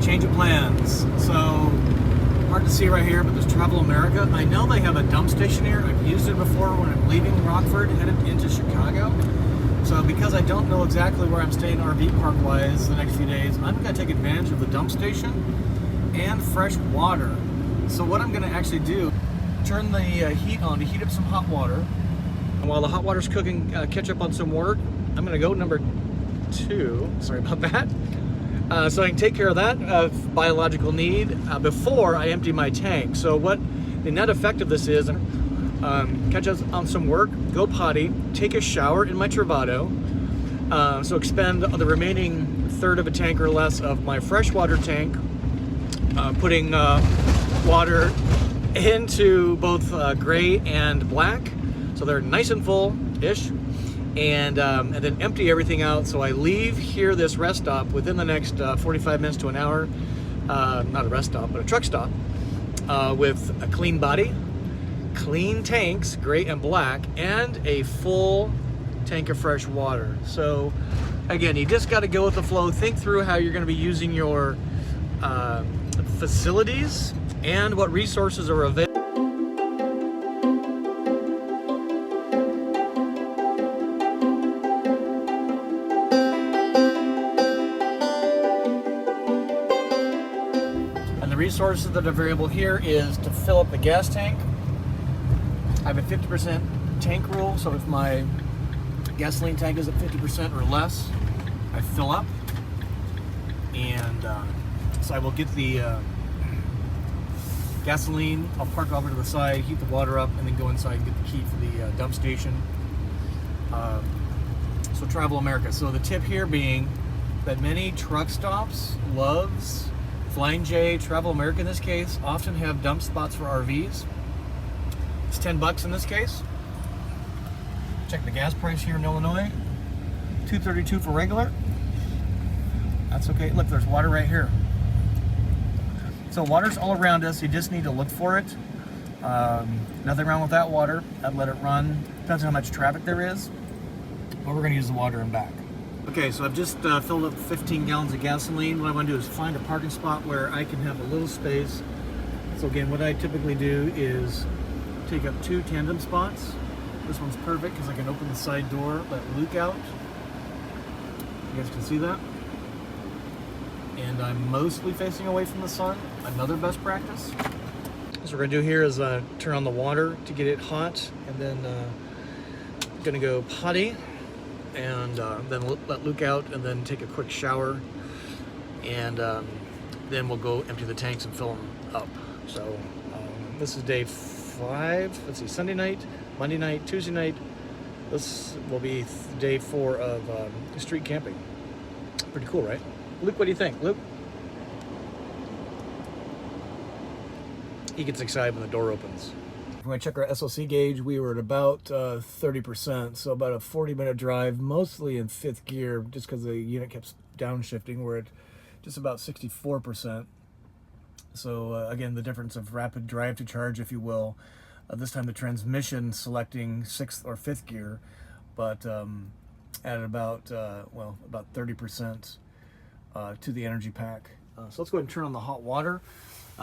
change of plans. So, hard to see right here, but there's Travel America. I know they have a dump station here. I've used it before when I'm leaving Rockford, headed into Chicago. So because I don't know exactly where I'm staying RV park-wise the next few days, I'm going to take advantage of the dump station and fresh water. So what I'm going to actually do, turn the heat on to heat up some hot water. And while the hot water's cooking, catch up on some work, I'm going to go number 2. Sorry about that. So I can take care of that biological need before I empty my tank. So what the net effect of this is, catch up on some work, go potty, take a shower in my Travato, so expend the remaining third of a tank or less of my freshwater tank, putting water into both gray and black, so they're nice and full-ish. And then empty everything out. So I leave here, this rest stop, within the next 45 minutes to an hour. Not a rest stop, but a truck stop, with a clean body, clean tanks, gray and black, and a full tank of fresh water. So again, you just got to go with the flow. Think through how you're going to be using your facilities and what resources are available. Resources that are available here is to fill up the gas tank. I have a 50% tank rule, so if my gasoline tank is at 50% or less, I fill up. And so I will get the gasoline, I'll park over to the side, heat the water up, and then go inside and get the key for the dump station. So Travel America. So the tip here being that many truck stops, Loves, Flying J, Travel America in this case, often have dump spots for RVs. It's $10 in this case. Check the gas price here in Illinois. $2.32 for regular. That's okay. Look, there's water right here. So water's all around us. You just need to look for it. Nothing wrong with that water. I'd let it run. Depends on how much traffic there is. But we're going to use the water and back. Okay, so I've just filled up 15 gallons of gasoline. What I want to do is find a parking spot where I can have a little space. So again, what I typically do is take up 2 tandem spots. This one's perfect because I can open the side door, let Luke out. You guys can see that. And I'm mostly facing away from the sun. Another best practice. So what we're going to do here is turn on the water to get it hot, and then going to go potty. And then let Luke out, and then take a quick shower, and then we'll go empty the tanks and fill them up. So this is day 5. Let's see, Sunday night, Monday night, Tuesday night. This will be day 4 of street camping. Pretty cool, right? Luke, what do you think? Luke? He gets excited when the door opens. When I check our SOC gauge, we were at about 30%, so about a 40-minute drive, mostly in 5th gear, just because the unit kept downshifting. We're at just about 64%. So again, the difference of rapid drive to charge, if you will. This time the transmission selecting 6th or 5th gear, but at about, about 30% to the energy pack. So let's go ahead and turn on the hot water.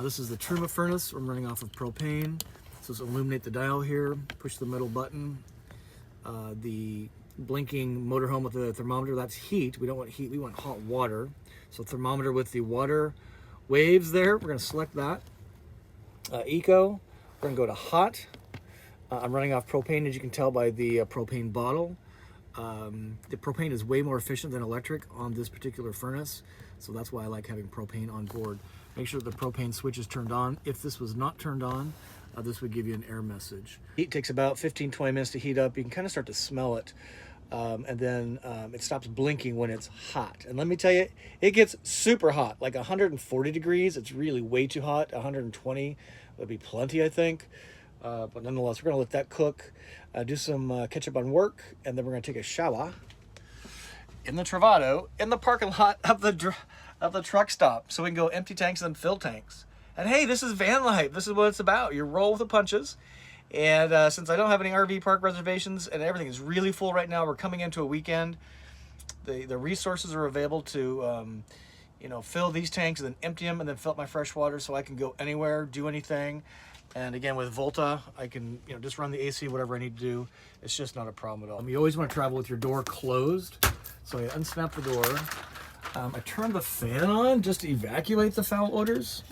This is the Truma furnace. I'm running off of propane. So let's illuminate the dial here, push the middle button. The blinking motorhome with the thermometer, that's heat. We don't want heat, we want hot water. So thermometer with the water waves there, we're gonna select that. Eco, we're gonna go to hot. I'm running off propane, as you can tell by the propane bottle. The propane is way more efficient than electric on this particular furnace, so that's why I like having propane on board. Make sure the propane switch is turned on. If this was not turned on, this would give you an error message. Heat takes about 15-20 minutes to heat up. You can kind of start to smell it, and then it stops blinking when it's hot. And let me tell you, it gets super hot, like 140 degrees. It's really way too hot. 120 would be plenty, I think. But nonetheless, we're gonna let that cook, do some catch up on work, and then we're gonna take a shower in the Travato in the parking lot of the truck stop, so we can go empty tanks and then fill tanks. And hey, this is van life. This is what it's about. You roll with the punches. And since I don't have any RV park reservations and everything is really full right now, we're coming into a weekend. The resources are available to you know, fill these tanks and then empty them and then fill up my fresh water so I can go anywhere, do anything. And again, with Volta, I can, you know, just run the AC, whatever I need to do. It's just not a problem at all. You always want to travel with your door closed. So I unsnap the door. I turn the fan on just to evacuate the foul odors.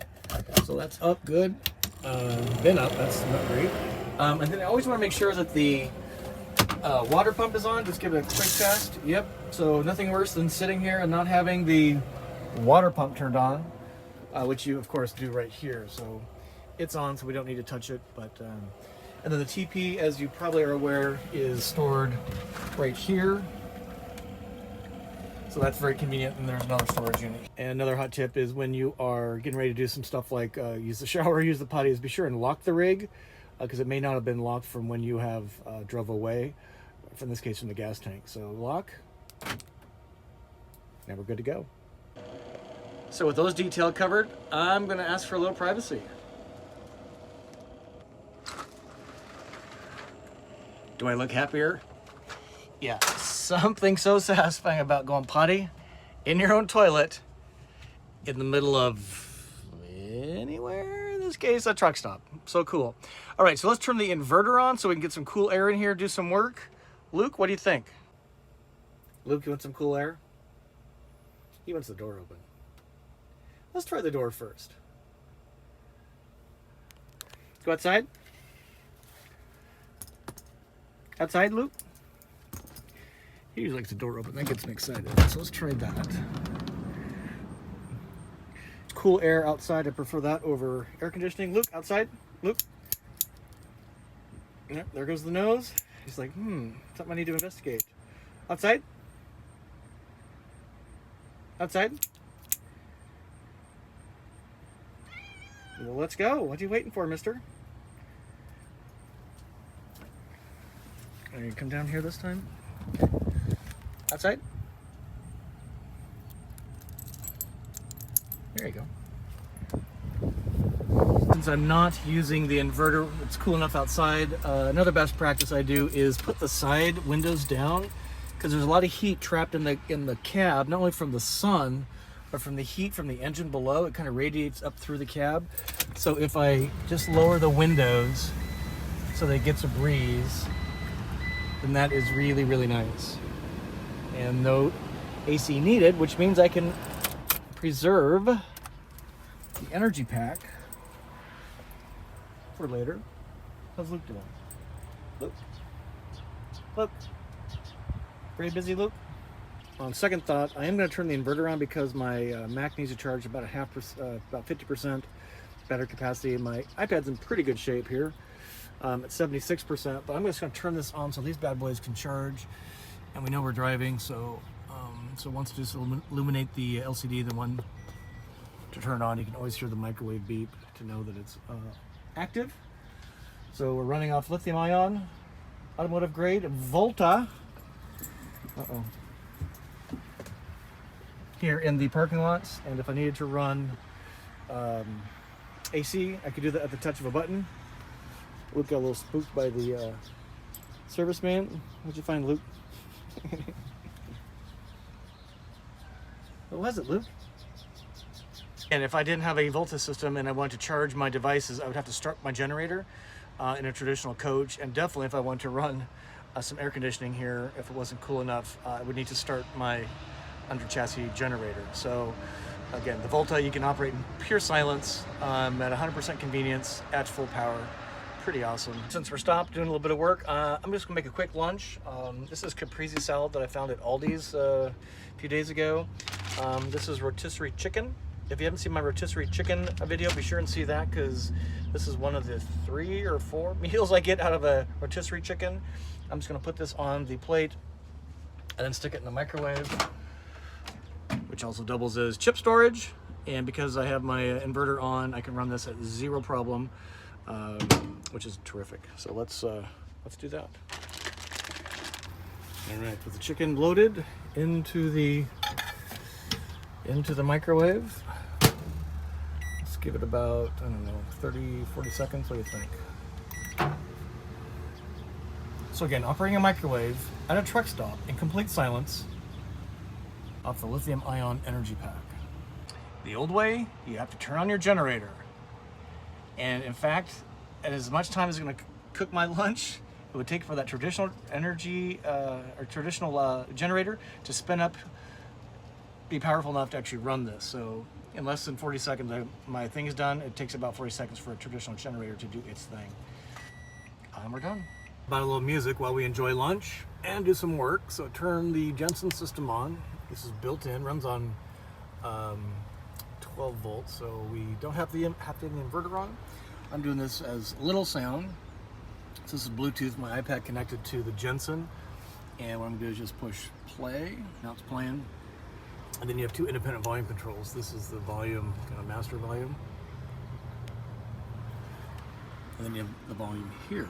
So that's up good. Been up, that's not great. And then I always want to make sure that the water pump is on. Just give it a quick test. Yep. So nothing worse than sitting here and not having the water pump turned on, which you of course do right here. So it's on, so we don't need to touch it. But and then the TP, as you probably are aware, is stored right here. So that's very convenient, and there's another storage unit. And another hot tip is when you are getting ready to do some stuff like use the shower, use the potty, is be sure and lock the rig, because it may not have been locked from when you have drove away, in this case from the gas tank. So lock, now we're good to go. So with those details covered, I'm going to ask for a little privacy. Do I look happier? Yeah, something so satisfying about going potty in your own toilet in the middle of anywhere, in this case, a truck stop. So cool. All right, so let's turn the inverter on so we can get some cool air in here, do some work. Luke, what do you think? Luke, you want some cool air? He wants the door open. Let's try the door first. Go outside. Outside, Luke? He usually likes the door open. That gets me excited. So let's try that. Cool air outside. I prefer that over air conditioning. Luke, outside. Luke. Yep, there goes the nose. He's like, something I need to investigate. Outside. Outside. Well, let's go. What are you waiting for, mister? Are you come down here this time? Outside? There you go. Since I'm not using the inverter, it's cool enough outside. Another best practice I do is put the side windows down, because there's a lot of heat trapped in the cab, not only from the sun, but from the heat from the engine below. It kind of radiates up through the cab. So if I just lower the windows so that it gets a breeze, then that is really, really nice. And no AC needed, which means I can preserve the energy pack for later. How's Luke doing? Luke? Luke? Very busy, Luke? On second thought, I am going to turn the inverter on because my Mac needs to charge about about 50% battery capacity. My iPad's in pretty good shape here. At 76%, but I'm just going to turn this on so these bad boys can charge, and we know we're driving. So, so once you just illuminate the LCD, the one to turn on, you can always hear the microwave beep to know that it's active. So we're running off lithium-ion, automotive grade Volta. Here in the parking lots, and if I needed to run AC, I could do that at the touch of a button. Luke got a little spooked by the serviceman. What'd you find, Luke? What was it, Luke? And if I didn't have a Volta system and I wanted to charge my devices, I would have to start my generator in a traditional coach. And definitely if I wanted to run some air conditioning here, if it wasn't cool enough, I would need to start my under chassis generator. So again, the Volta you can operate in pure silence at 100% convenience at full power. Pretty awesome. Since we're stopped doing a little bit of work, I'm just gonna make a quick lunch. This is caprese salad that I found at Aldi's a few days ago. This is rotisserie chicken. If you haven't seen my rotisserie chicken video, be sure and see that, because this is one of the 3 or 4 meals I get out of a rotisserie chicken. I'm just gonna put this on the plate and then stick it in the microwave, which also doubles as chip storage. And because I have my inverter on, I can run this at 0 problem. Which is terrific. So let's do that. All right, with the chicken loaded into the microwave. Let's give it about, I don't know, 30, 40 seconds. What do you think? So again, operating a microwave at a truck stop in complete silence off the lithium-ion energy pack. The old way, you have to turn on your generator. And in fact, at as much time as it's gonna cook my lunch, it would take for that traditional energy or traditional generator to spin up, be powerful enough to actually run this. So in less than 40 seconds, my thing is done. It takes about 40 seconds for a traditional generator to do its thing. And we're done. About a little music while we enjoy lunch and do some work. So turn the Jensen system on. This is built in, runs on 12 volts, so we don't have to have the inverter on. I'm doing this as little sound. So this is Bluetooth, my iPad connected to the Jensen. And what I'm gonna do is just push play. Now it's playing. And then you have two independent volume controls. This is the volume, kind of master volume. And then you have the volume here.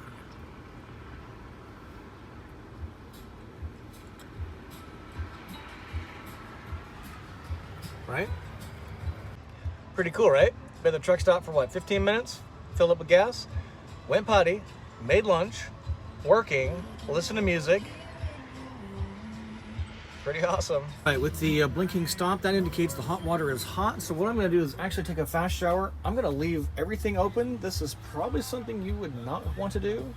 Right? Pretty cool, right? Been at the truck stop for what, 15 minutes? Filled up with gas, went potty, made lunch, working, listened to music. Pretty awesome. All right, with the blinking stop, that indicates the hot water is hot. So what I'm gonna do is actually take a fast shower. I'm gonna leave everything open. This is probably something you would not want to do.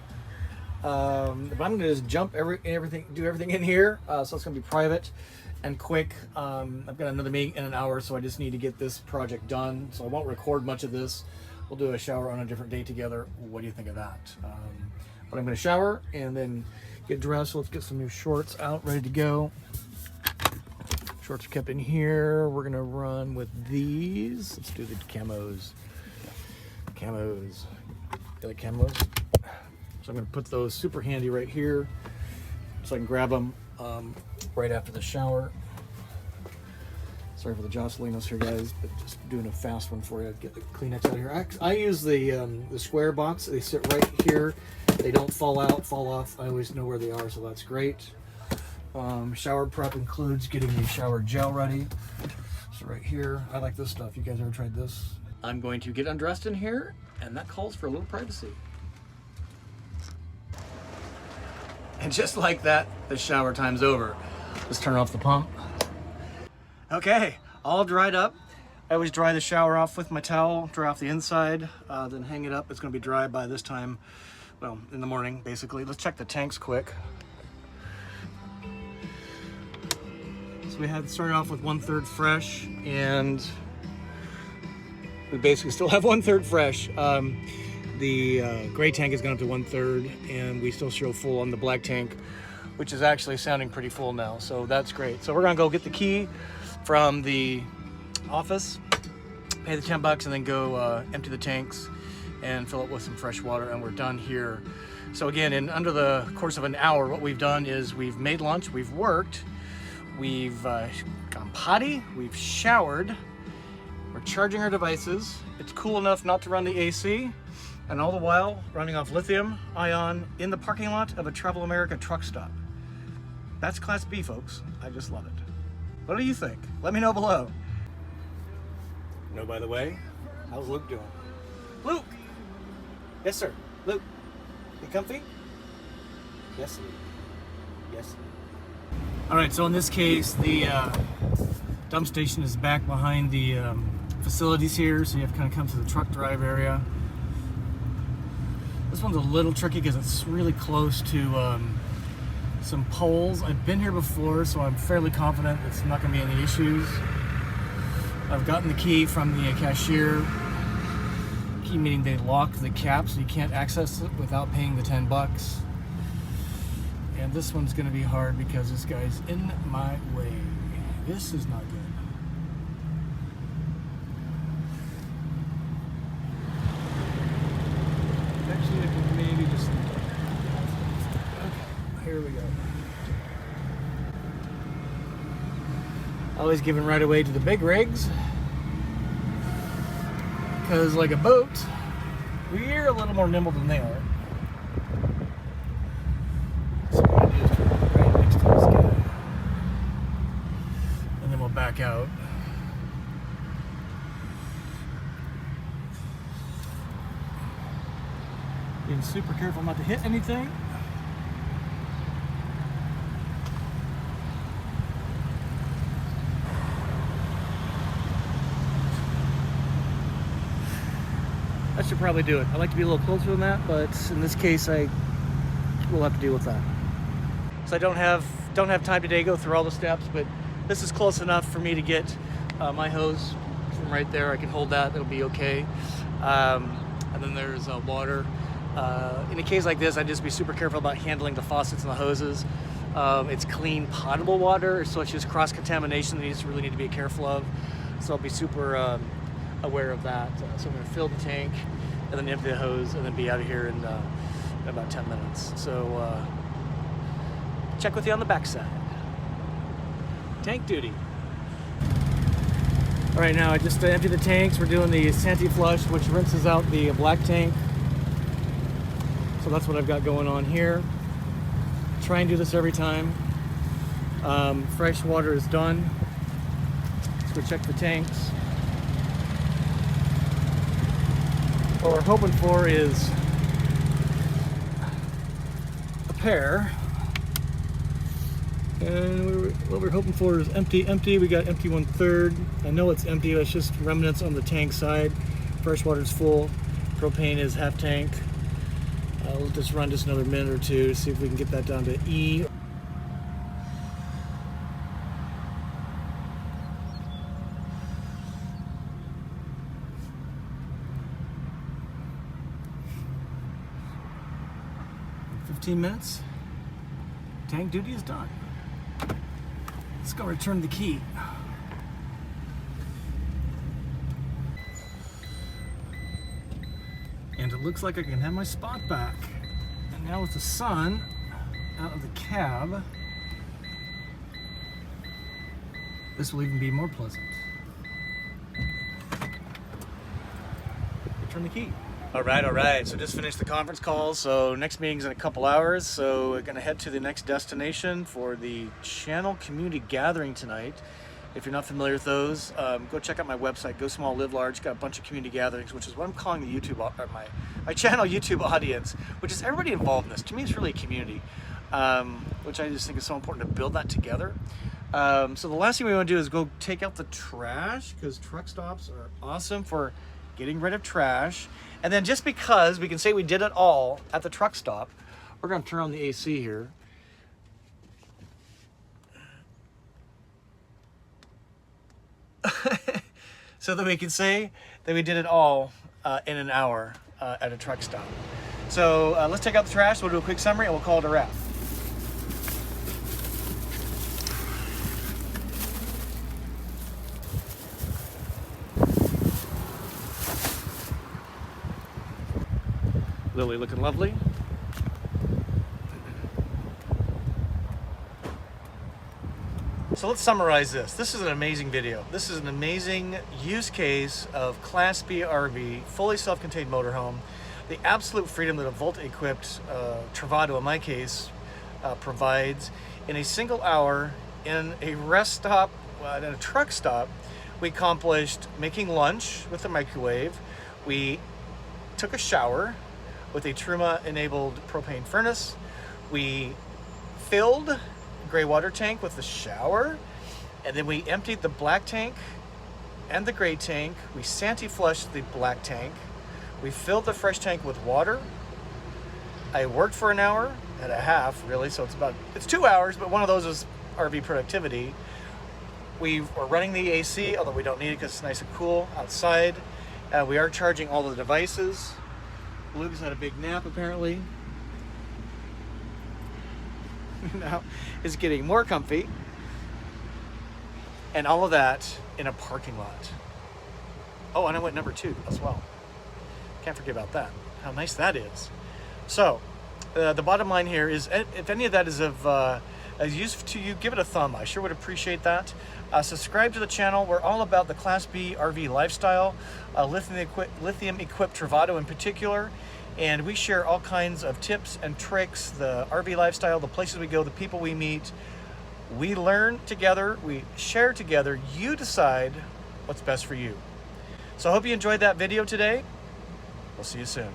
But I'm gonna just jump do everything in here. So it's gonna be private and quick. I've got another meeting in an hour, so I just need to get this project done. So I won't record much of this. We'll do a shower on a different day together. What do you think of that? But I'm gonna shower and then get dressed. So let's get some new shorts out, ready to go. Shorts are kept in here. We're gonna run with these. Let's do the camos. Camos. You like camos? So I'm gonna put those super handy right here so I can grab them right after the shower. Sorry for the jostling here, guys, but just doing a fast one for you. Get the Kleenex out of here. I use the square box. They sit right here. They don't fall out, fall off. I always know where they are, so that's great. Shower prep includes getting the shower gel ready. So right here, I like this stuff. You guys ever tried this? I'm going to get undressed in here, and that calls for a little privacy. And just like that, the shower time's over. Let's turn off the pump. Okay, all dried up. I always dry the shower off with my towel, dry off the inside, then hang it up. It's gonna be dry by this time, well, in the morning, basically. Let's check the tanks quick. So we had started off with 1/3 fresh, and we basically still have 1/3 fresh. The gray tank has gone up to 1/3, and we still show full on the black tank, which is actually sounding pretty full now, so that's great. So we're gonna go get the key from the office, pay the $10, and then go empty the tanks and fill it with some fresh water, and we're done here. So again, in under the course of an hour, what we've done is we've made lunch, we've worked, we've gone potty, we've showered, we're charging our devices. It's cool enough not to run the AC, and all the while running off lithium-ion in the parking lot of a Travel America truck stop. That's Class B, folks. I just love it. What do you think? Let me know below. No, by the way, how's Luke doing? Luke! Yes, sir. Luke, you comfy? Yes, sir. Yes, sir. All right, so in this case, the dump station is back behind the facilities here, so you have to kind of come to the truck drive area. This one's a little tricky because it's really close to some poles. I've been here before, so I'm fairly confident it's not going to be any issues. I've gotten the key from the cashier. Key meaning they locked the cap, so you can't access it without paying the $10. And this one's going to be hard because this guy's in my way. This is not good. Actually, I can maybe just... Okay, here we go. Always giving right away to the big rigs. Because like a boat, we're a little more nimble than they are. So what I'm going to do is turn right next to this guy. And then we'll back out. Being super careful not to hit anything. That should probably do it. I like to be a little closer than that, but in this case, I will have to deal with that. So I don't have time today to go through all the steps, but this is close enough for me to get my hose from right there. I can hold that, it'll be okay. And then there's water. In a case like this, I'd just be super careful about handling the faucets and the hoses. It's clean, potable water, so it's just cross-contamination that you just really need to be careful of. So I'll be super aware of that. So I'm gonna fill the tank and then empty the hose and then be out of here in about 10 minutes. So check with you on the backside. Tank duty. All right, now I just emptied the tanks. We're doing the Santi flush, which rinses out the black tank. So that's what I've got going on here. Try and do this every time. Fresh water is done. Let's go check the tanks. What we're hoping for is a pair. And what we're hoping for is empty, empty. We got empty 1/3. I know it's empty, but it's just remnants on the tank side. Fresh water's full. Propane is half tank. We'll just run just another minute or two to see if we can get that down to E. In 15 minutes, tank duty is done. Let's go return the key. And it looks like I can have my spot back. And now with the sun out of the cab, this will even be more pleasant. Return the key. All right. So just finished the conference call. So next meeting's in a couple hours. So we're gonna head to the next destination for the channel community gathering tonight. If you're not familiar with those, go check out my website, Go Small Live Large. Got a bunch of community gatherings, which is what I'm calling the YouTube, or my channel YouTube audience, which is everybody involved in this. To me, it's really a community, which I just think is so important to build that together. So the last thing we want to do is go take out the trash, because truck stops are awesome for getting rid of trash. And then just because we can say we did it all at the truck stop, we're going to turn on the AC here. So that we can say that we did it all in an hour at a truck stop. So let's take out the trash, we'll do a quick summary, and we'll call it a wrap. Lily looking lovely. So let's summarize this. This is an amazing video. This is an amazing use case of Class B RV, fully self-contained motorhome. The absolute freedom that a Volta-equipped Travato, in my case, provides. In a single hour, in a rest stop, in a truck stop, we accomplished making lunch with a microwave. We took a shower with a Truma-enabled propane furnace. We filled gray water tank with the shower, and then we emptied the black tank and the gray tank. We Santi flushed the black tank. We filled the fresh tank with water. I worked for an hour and a half, really, so it's 2 hours, but one of those is RV productivity. We are running the AC, although we don't need it because it's nice and cool outside. We are charging all the devices. Luke's had a big nap, apparently. Now is getting more comfy, and all of that in a parking lot. Oh, and I went number 2 as well. Can't forget about that. How nice that is. So the bottom line here is, if any of that is of use to you, give it a thumb. I sure would appreciate that. Subscribe to the channel. We're all about the Class B RV lifestyle, lithium-equipped Travato in particular. And we share all kinds of tips and tricks, the RV lifestyle, the places we go, the people we meet. We learn together, we share together. You decide what's best for you. So I hope you enjoyed that video today. We'll see you soon.